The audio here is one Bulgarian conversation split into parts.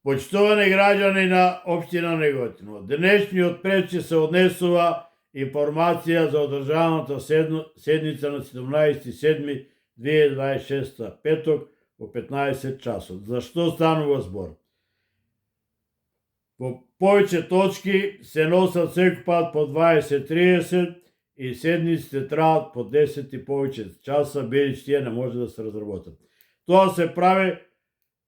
Почитувани граѓани на општина Неготино, денешниот прече се однесува информација за одржаната седница на 17.7.2026 петок во 15 часот. За што станува збор? По повеќе точки се носат секој пат по 20:30 и седниците траат по 10 и повеќе часа, бидејќи тие не може да се разработат. Тоа се прави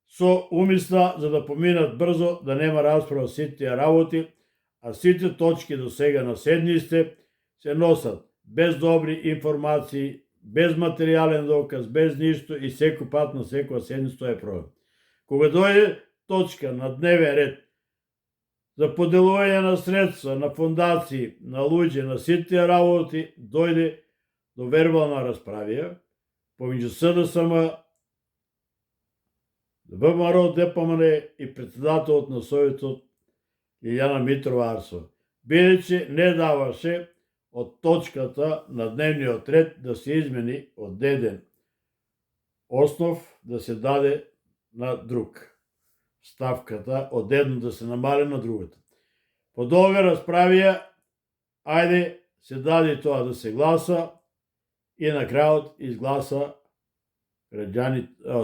со умисла за да поминат брзо, да нема расправа сите работи, а сите точки до сега на седниците се носат без добри информации, без материјален доказ, без ништо и секој пат на секоја седница тоа е проблем. Кога дојде точка на дневен ред за поделување на средства, на фондации, на луѓе, на сите работи, дојде до вербална расправија помеѓу СДСМ, ВМРО, ДПМН и председателот на Советот Лиљана Митрова Арсова, бидејќи не даваше од точката на дневниот ред да се измени од деден основ да се даде на друг. Ставката од едно да се намали на другата. По долга расправија, ајде се даде тоа да се гласа и на крајот изгласа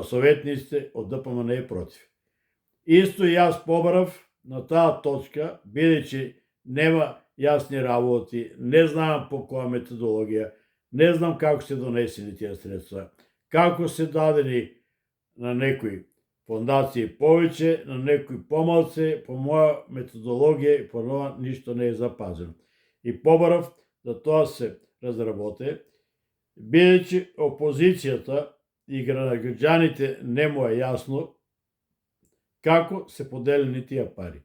советниците од ДПМН против. Исто и јас побарав на таа точка, бидејќи нема јасни работи, не знам по која методологија, не знам како се донесени тие средства, како се дадени на некои фондации повеќе, на некои помалце, по моја методологија и по нова ништо не е запазено. И побарав да тоа се разработе, бидејќи опозицијата и граѓаните не му е јасно како се поделени тие пари.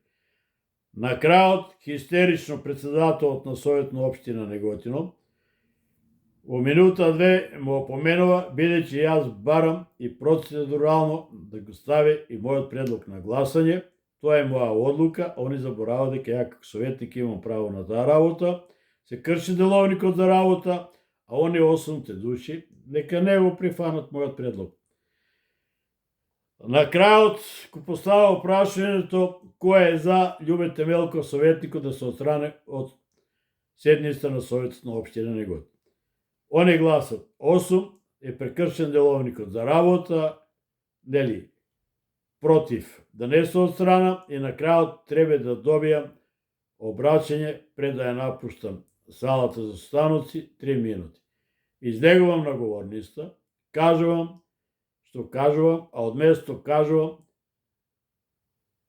На крајот, хистерично председателот на Совет на општина Неготино во минута-две му опоменува, бидејќи јас барам и процедурално да го стави и мојот предлог на гласање. Тоа е моја одлука, а они забораваат дека ја како советник имам право на таа работа, се крши деловникот за работа, а они 8 души нека не го прифанат мојот предлог. На крајот го постава прашањето кој е за Љубе Темелков советникот да се отстране од седница на Советот на општина Неготино. Они гласат 8, е прекршен деловникот за работа, нели, против да не се отстрана и на крајот треба да добијам обраќање пред да ја напуштам салата за состаноци 3 минути. Излегувам на говорниста, кажувам што кажувам, а одместо кажувам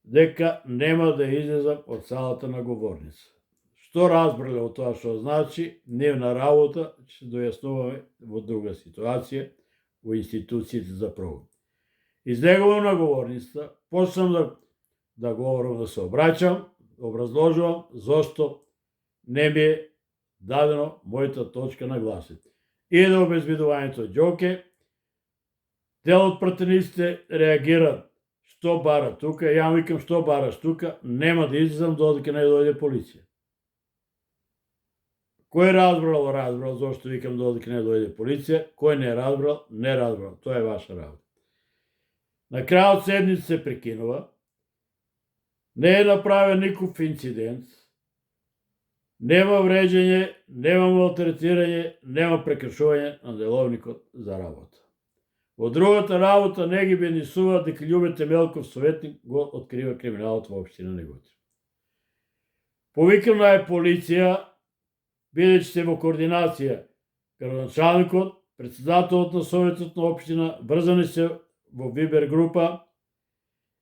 дека нема да излезам од салата на говорница. Што разбрале од тоа што значи, нивна работа ќе се дојаснуваме во друга ситуација, во институциите за прогон. Излегувам на говорница, почнам да говорам, да се обраќам, образложувам зошто не ми е дадено мојата точка на гласање. И до обезбедувањето ѓоке, дел од пратениците реагира што бара тука, ја викам што бараш тука, нема да излезам додека не дојде полиција. Кој разбрал, зошто викам додека не дојде полиција, кој не разбрал, тоа е ваша работа. На крајот седница се прекинува, не е направен никаков инцидент, нема вреđање, нема малтретирање, нема прекршување на деловникот за работа. Во другата работа не ги бенисува дека Љубе Темелков советник го открива криминалот во општина Неготино. Повикана е полиција, бидејќи се во координација градоначалникот, председателот на Советот на општина, врзани се во Вибер група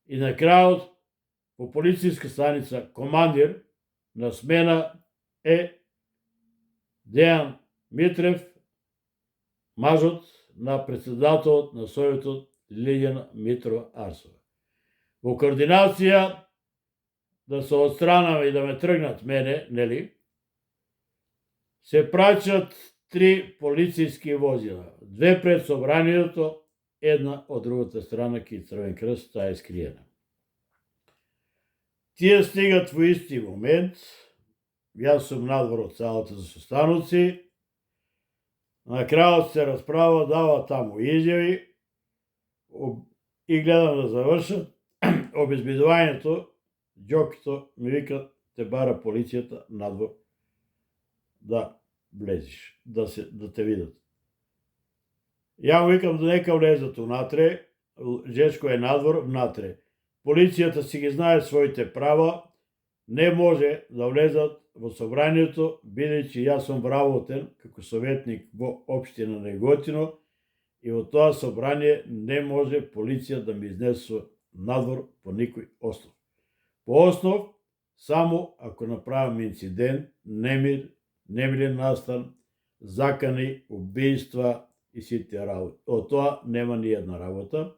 и на крајот по полицијска станица командир на смена е Дејан Митрев, мажот на председателот на Советот Лиљана Митрова Арсова. Во координација да се отстранаме и да ме тргнат мене, нели, се праќат 3 полицијски возила, 2 пред собранието, една од другата страна ки Црвен крст, таа е скриена. Тие стигат во исти момент, јас сум надвор од салата за состаноци, на крајот се расправа, дава таму изјави и гледам да завршат обезбедувањето, Ѓокито ми вика, те бара полицијата надвор да влезиш, да те видат. Ја му викам да нека влезат унатре, Жечко е надвор, внатре. Полицијата си ги знае своите права, не може да влезат во собранието, бидејќи јас сум вработен како советник во општина Неготино и во тоа собрание не може полиција да ми изнесе надвор по никој основ. По основ, само ако направам инцидент, немир, немилен настан, закани, убиства и сите работи. Од тоа нема ни една работа.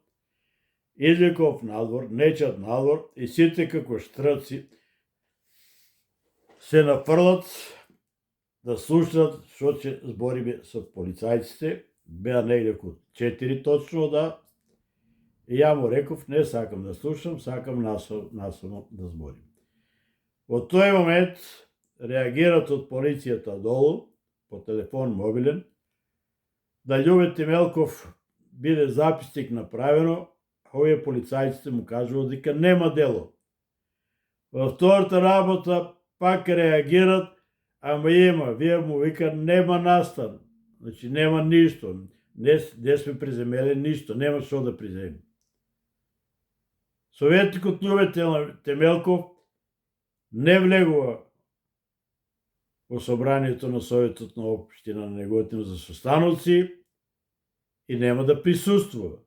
Излеков надвор, нечат надвор и сите како штрци се нафрлат да слушнат што ќе збориме со полицајците. Беа негде околу 4 точно, да. И ја му реков, не сакам да слушам, сакам насоно да зборим. Во тој момент реагират од полицијата долу, по телефон мобилен, да Љубе Темелков биде записник направено, овие полицајците му кажуват дека нема дело. Во втората работа пак реагират, ама има, вие му вика нема настан, значи нема ништо, не сме приземели ништо, нема што да приземим. Советникот Љубе Темелков не влегува во собранието на Советот на општина на Неготино за состаноци и нема да присуствува.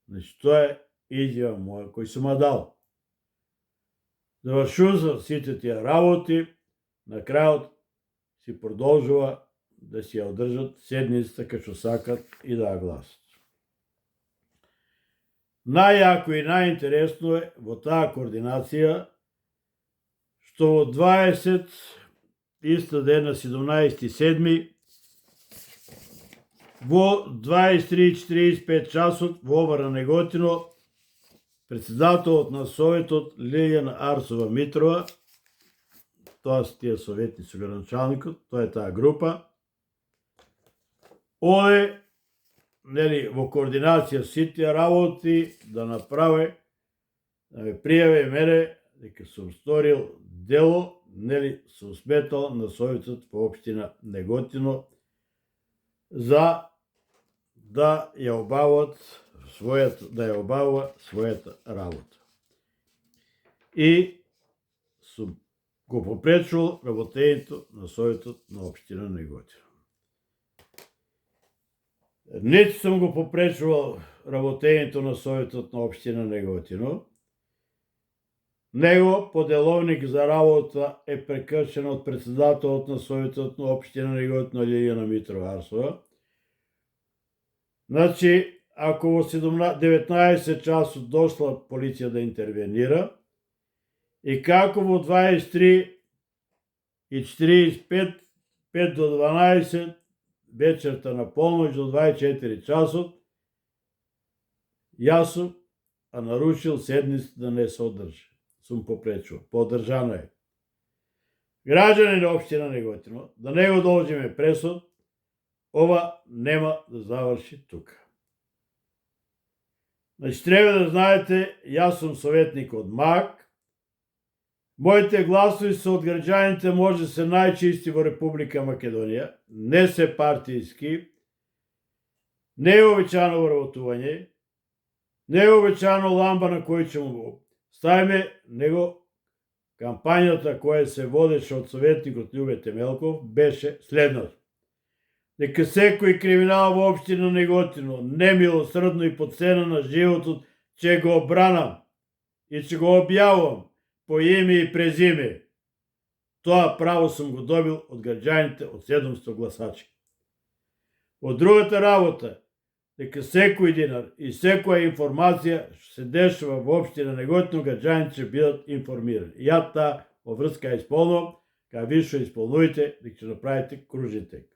Значи, тоа е изјава моја кој сум дал. Завршува сите тие работи, на крајот си продолжува да си ја одржат седницата како што сакат и да ја гласат. Најјако и најинтересно е во таа координација што во 20 иста ден на 17.7. во 23:45 часот во Обара Неготино председателот на Советот Лилјана Арсова Митрова, тоа се тие советници градоначалникот, тоа е таа група, оде во координација сите работи да направи, да ме пријави мене дека сум сторил дело, сум сметал на Советот во општина Неготино за да ја обавува својата работа. И сум го попречувал работењето на Советот на општина Неготино. Не сум го попречувал работењето на Советот на општина Неготино, него поделовник за работа е прекршен од председателот на Советот на општина Неготино Лилјана Митрова Арсова. Значи, ако во 19 часот дошла полиција да интервенира и како во 23:45, 5 до 12, вечерта на полноќ до 24 часот, јас сум нарушил седницата да не се одржи. Сум попречувал. Подржано е. Граѓани на општина Неготино, да не го должиме пресуд, ова нема да заврши тука. Значи, треба да знаете, јас сум советник од МАК, моите гласови се од граѓаните може се најчисти во Република Македонија, не се партијски, не е обичано вработување, не е обичано ламба на кој ќе му ставиме, него кампањата која се водеше од советникот Љубе Темелков беше следната. Дека секој криминал во општина Неготино, немилосрдно и по цена на животот, ќе го бранам и ќе го објавувам по име и презиме. Тоа право сум го добил од граѓаните од 700 гласачи. Од другата работа, дека секој динар и секоја информација што се дешава во општина Неготино, граѓаните ќе бидат информирани. Ја таа врска исполнувам, кај вишо исполнујте, дека ќе направите кружен тек.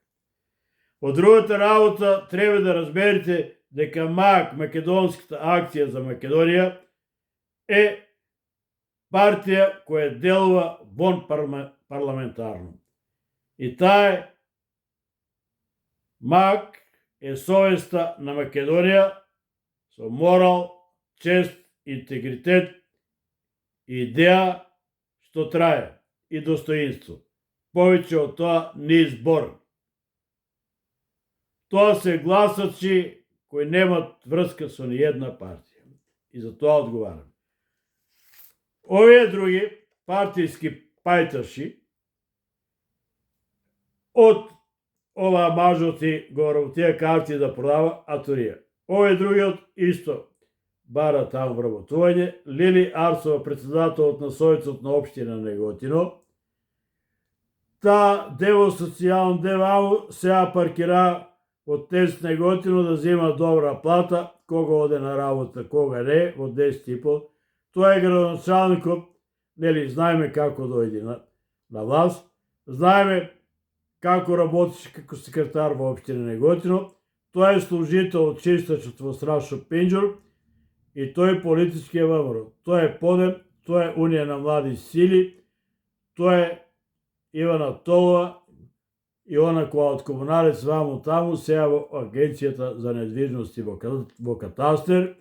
Од другата работа, треба да разберете дека МАК, Македонската акција за Македонија, е партија која делува вон парламентарно. И таа МАК е совеста на Македонија со морал, чест интегритет, идеја што трае и достоинство. Повеќе од тоа не избор. Тоа се гласачи кои немат врска со ниједна партија. И за тоа одговарам. Овие други партијски пајташи од оваа мажоти горе тие карти да продава, а турија. Овие другиот исто бара таму вработување. Лили Арсова, председателот на Советот на општина Неготино, та дево социјално деваму сега паркира од тест Неготино да зема добра плата, кога оде на работа, кога не, од 10,5. Тоа е градоначалникот, нели, знаеме како дојде на власт, знаеме како работеше како секретар во општина Неготино, тоа е служител од чистачот во Страшо Пинџур и тој политички е ВМРО. Тоа е Подем, тоа е Унија на млади сили, тоа е Ивана Толова и она која од комуналец ваму таму, сега во Агенцијата за недвижности во катастер,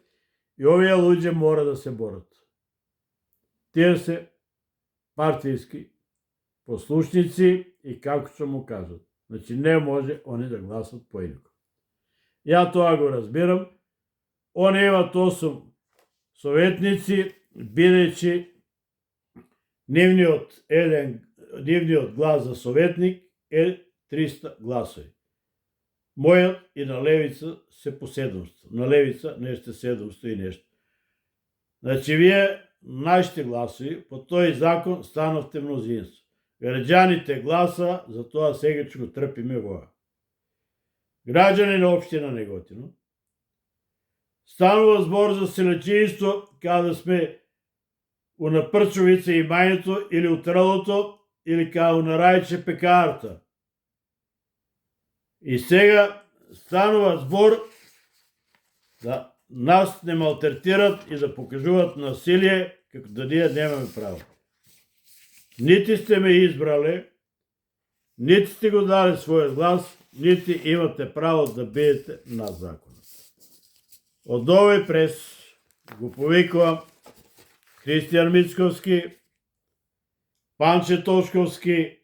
и овие луѓе мора да се борат. Тие се партијски послушници и како ќе му кажат. Значи не може они да гласат поинаку. Ја тоа го разбирам. Они имат 8 советници, бидејќи нивниот глас за советник е 300 гласови. Мојот и на левица се по 700. На левица нешто 700 и нешто. Значи вие нашите гласови по тој закон станавте мнозинство. Граѓаните гласа, за тоа сега ќе го трпиме воа. Граѓани на општина Неготино, станува збор за селечинство каде сме у Напрчовица и Мајното или у Тралото или каде у Нарајче пекарта. И сега станува збор да нас не малтретират и да покажуваат насилие, како да ние немаме право. Нити сте ме избрале, нити сте го дали својот глас, нити имате право да бидете над законот. Од овој прес го повикувам Христијан Мицковски, Панче Тошковски,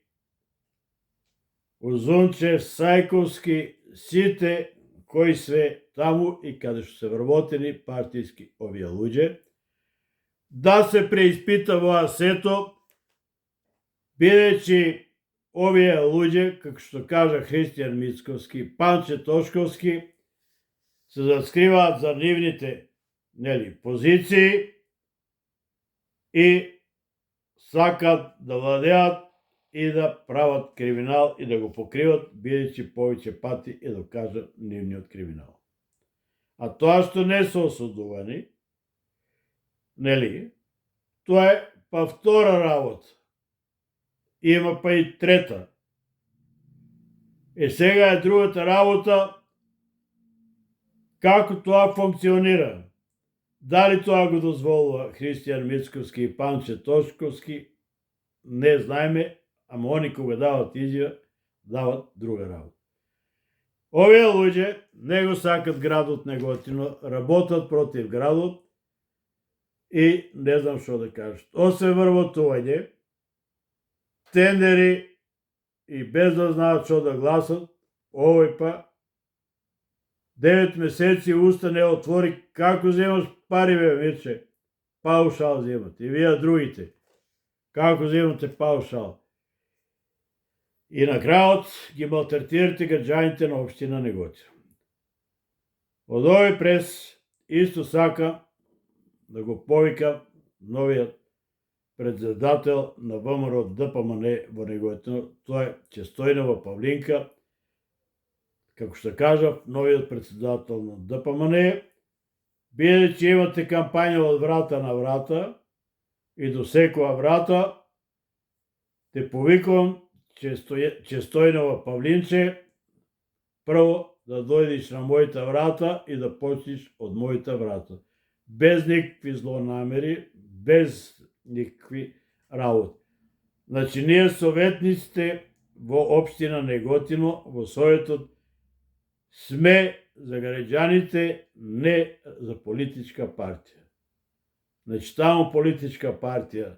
Узунче Сајковски, сите кои све таму и каде што се вработени партијски овие луѓе, да се преиспита воа сето, бидејќи овие луѓе, како што кажа Христијан Мицковски, Панче Тошковски, се заскриваат за нивните позиции и сакат да владеат и да прават криминал и да го покриват, бидејќи повеќе пати е докажан нивниот криминал. А тоа што не се осудувани, тоа е па втора работа. Има па и трета. И сега е другата работа, како тоа функционира. Дали тоа го дозволува Христијан Мицковски и Панче Тошковски, не знаеме, ама они кога дават изјава, дават друга работа. Овие луѓе не го сакат градот Неготино, работат против градот и не знам што да кажат. Освен вработување, тендери и без да знаат што да гласат, овој па 9 месеци уста не отвори. Како земаш пари, бе, Мирче? Паушал земате. И вие другите. Како земате паушал? И на крајот ги малтретирате граѓаните на општина Неготино. Од овој прес исто сака да го повика новиот председател на ВМРО ДПМН во Неготино, тоа е Честојнова Павлинка, како што кажав, новиот председател на ДПМН, бидејќи имате кампања од врата на врата и до секоја врата, те повикувам Честојнова Павлинче, прво да дојдеш на мојата врата и да почнеш од мојата врата. Без никакви злонамери, без никакви работи. Значи, ние советниците во општина Неготино, во Советот, сме за граѓаните, не за политичка партија. Значи, таму политичка партија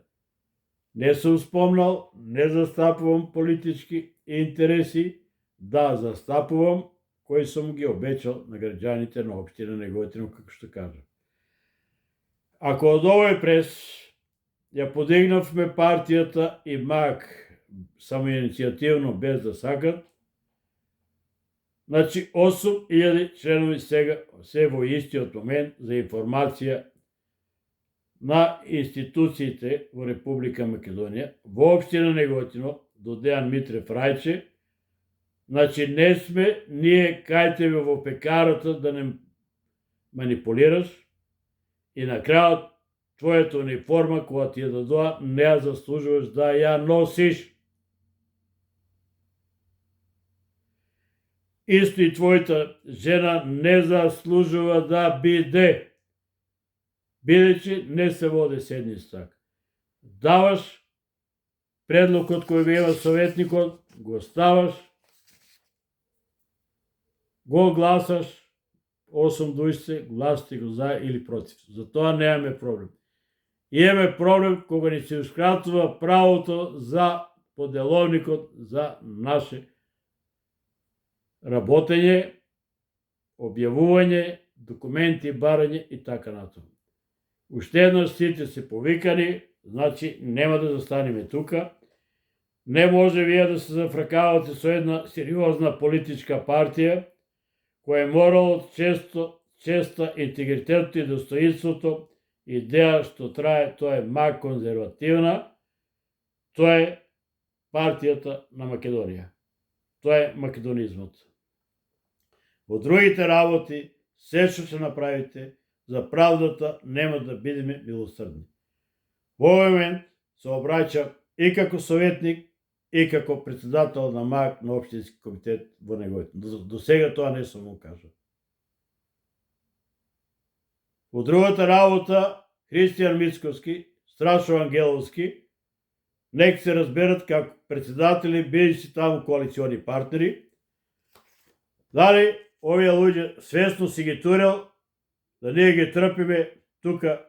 не сум спомнал, не застапувам политички интереси, да застапувам кои сум ги обечал на граѓаните на општина Неготино, како што кажа. Ако од овој прес ја подигнавме партијата и МАК самоиницијативно без да сакат, значи 8000 членови сега се во истиот момент за информација на институциите во Република Македонија, во општина Неготино, до Дејан Митрев Рајче. Значи не сме ние кај тебе во пекарата да не манипулираш и на крајот твојата униформа која ти ја дадоа не ја заслужуваш да ја носиш. Исто и твојата жена не заслужува да биде, бидејќи не се води седница. Даваш предлогот кој ви има советникот, го ставаш, го гласаш, 8 души гласите го за или против. За тоа немаме проблем. Имаме проблем кога ни се ускратува правото за поделовникот за наше работење, објавување, документи, барање и така натаму. Уште еднаш сите се повикани, значи нема да застанеме тука. Не може вие да се зафракавате со една сериозна политичка партија, која е морало честа интегритетот и достоинството, идеја што трае, тоа е МАК конзервативна, тоа е партијата на Македонија. Тоа е македонизмот. Во другите работи, се што ќе направите, за правдата нема да бидеме милосрдни. Во овој момент се обраќа и како советник, и како председател на МАК на Општински комитет во Неготино. До сега тоа не сум му кажал. Во другата работа, Христијан Мицковски, Страшо Ангеловски, нека се разберат како председатели, бидејќи таму коалициони партнери, дали овие луѓе свесно си ги турел да ние ги трпиме тука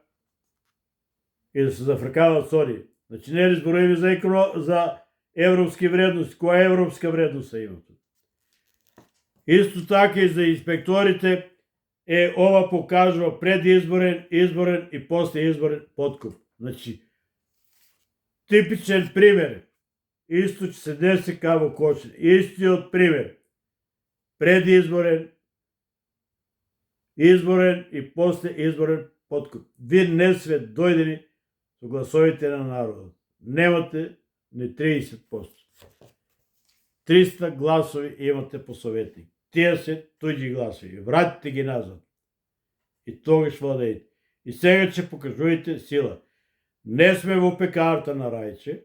и да се зафркават со нив. Значи не зборуваме за европски вредности. Која европска вредност има? Исто така и за инспекторите ова покажува предизборен, изборен и послеизборен подкуп. Значи, типичен пример. Исто ќе се деси као Кочин. Истиот пример. Предизборен, изборен и послеизборен подкуп. Ви не све дојдени со гласовите на народот. Немате ни 30%. 300 гласови имате по советник. Тие се туѓи гласови. Вратите ги назад. И тогаш владеете. И сега ќе покажувате сила. Не сме во пекарата на Рајче.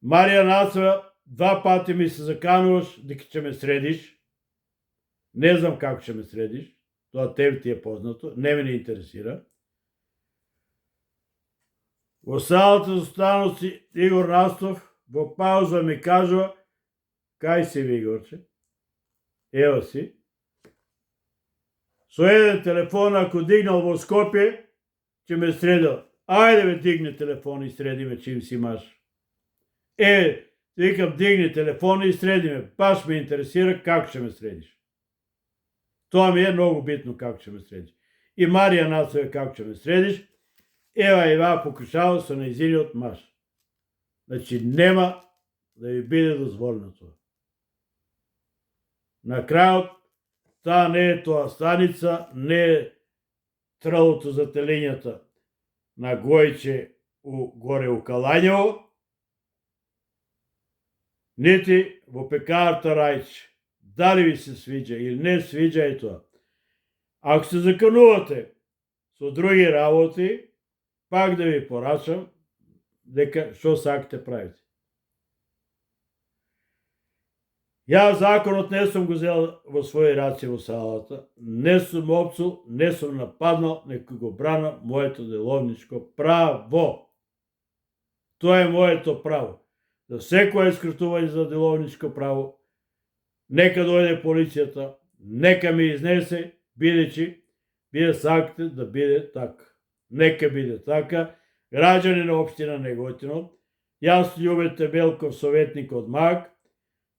Марија Нацова, 2 пати ми се закануваш дека ќе ме средиш. Не знам како ќе ме средиш. Тоа тебе ти е познато. Не ме не интересира. Во салата за станоци Игор Настов во пауза ми кажува: кај си ви, Игорче? Ева си. Со еден телефон, ако дигнал во Скопје, ќе ме средил. Ајде бе, дигни телефон и среди ме чим си имаш. Викам, дигни телефон и среди ме. Баш ме интересира како ќе ме средиш. Тоа ми е многу битно како ќе ме средиш. И Марија Нацова како ќе ме средиш. Ева и ва покушава со нејзиниот маж. Значи нема да ви биде дозволено тоа. На крајот, таа не е тоа станица, не е тралото за телењата на Гојче горе у Калањево, нити во пекарата Рајче. Дали ви се свиѓа или не свиѓа е тоа. Ако се заканувате со други работи, пак да ви порачам дека што сакате правите. Ја законот не сум го зел во своји раци во салата, не сум опцул, не сум нападнал, некој го брана моето деловничко право. Тоа е моето право. За секој искртување за деловничко право, нека дојде полицијата, нека ми изнесе, бидејќи вие сакате да биде така. нека биде така. Граѓани на општина Неготино, јас Љубете Белков, советник од МАГ,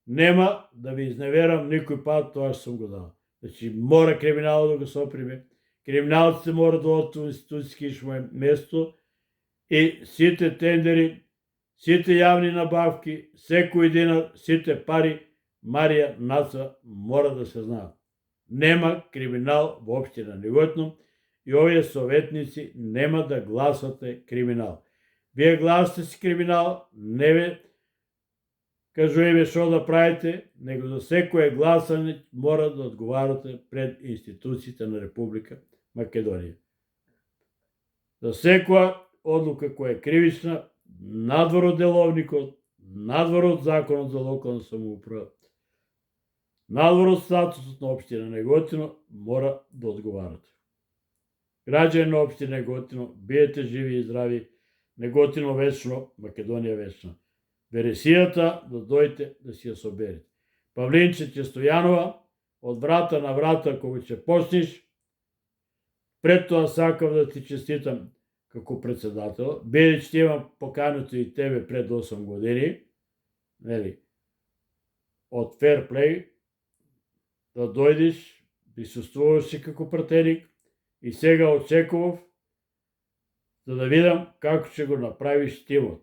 нема да ви изневерам никој пат, тоа што сум го дал. Значи, мора криминалот да го соприме, криминалците мора да одат во институцијски место и сите тендери, сите јавни набавки, секој динар, сите пари, Марија Наца мора да се знаат. Нема криминал во општина Неготино и овие советници нема да гласате криминал. Вие гласате си криминал, не ве кажуваме што да правите, него за секое гласање мора да одговарате пред институциите на Република Македонија. За секоја одлука која е кривична, надвор од деловникот, надвор од законот за локална самоуправа, надвор од статусот на општина Неготино, мора да одговарате. Граѓани на општина Неготино, биете живи и здрави, Неготино вечно, Македонија вечна. Вересијата да дојте да си ја соберете. Павлинче Стојанова, од врата на врата кога ќе почнеш, пред тоа сакав да ти честитам како председател, бидејќи ти имам покането и тебе пред 8 години, нели, од Fair Play, да дојдеш, присуствуваш си како пратеник и сега очекував за да видам како ќе го направиш тимот.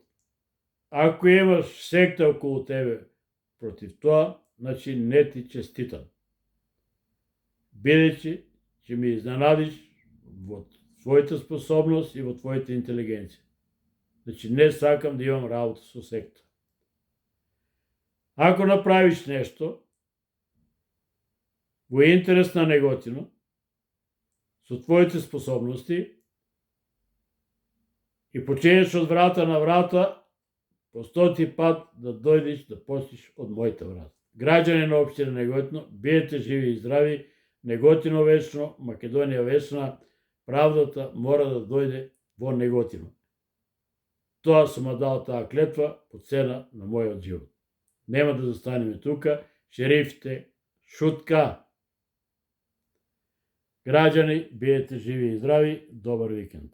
Ако имаш секта околу тебе против тоа, значи не ти честитам. Бидејќи ќе ми изненадиш во твојата способност и во твојата интелигенција. Значи не сакам да имам работа со секта. Ако направиш нешто во интерес на Неготино, со твоите способности и почнеш од врата на врата, по 100-ти пат да дојдеш да почнеш од мојата врата. Граѓани на општина Неготино, биете живи и здрави, Неготино вечно, Македонија вечна, правдата мора да дојде во Неготино. Тоа сум дал таа клетва по цена на мојот живот. Нема да застанеме тука, шерифите, шутка. Граѓани, биете живи и здрави, добар викенд.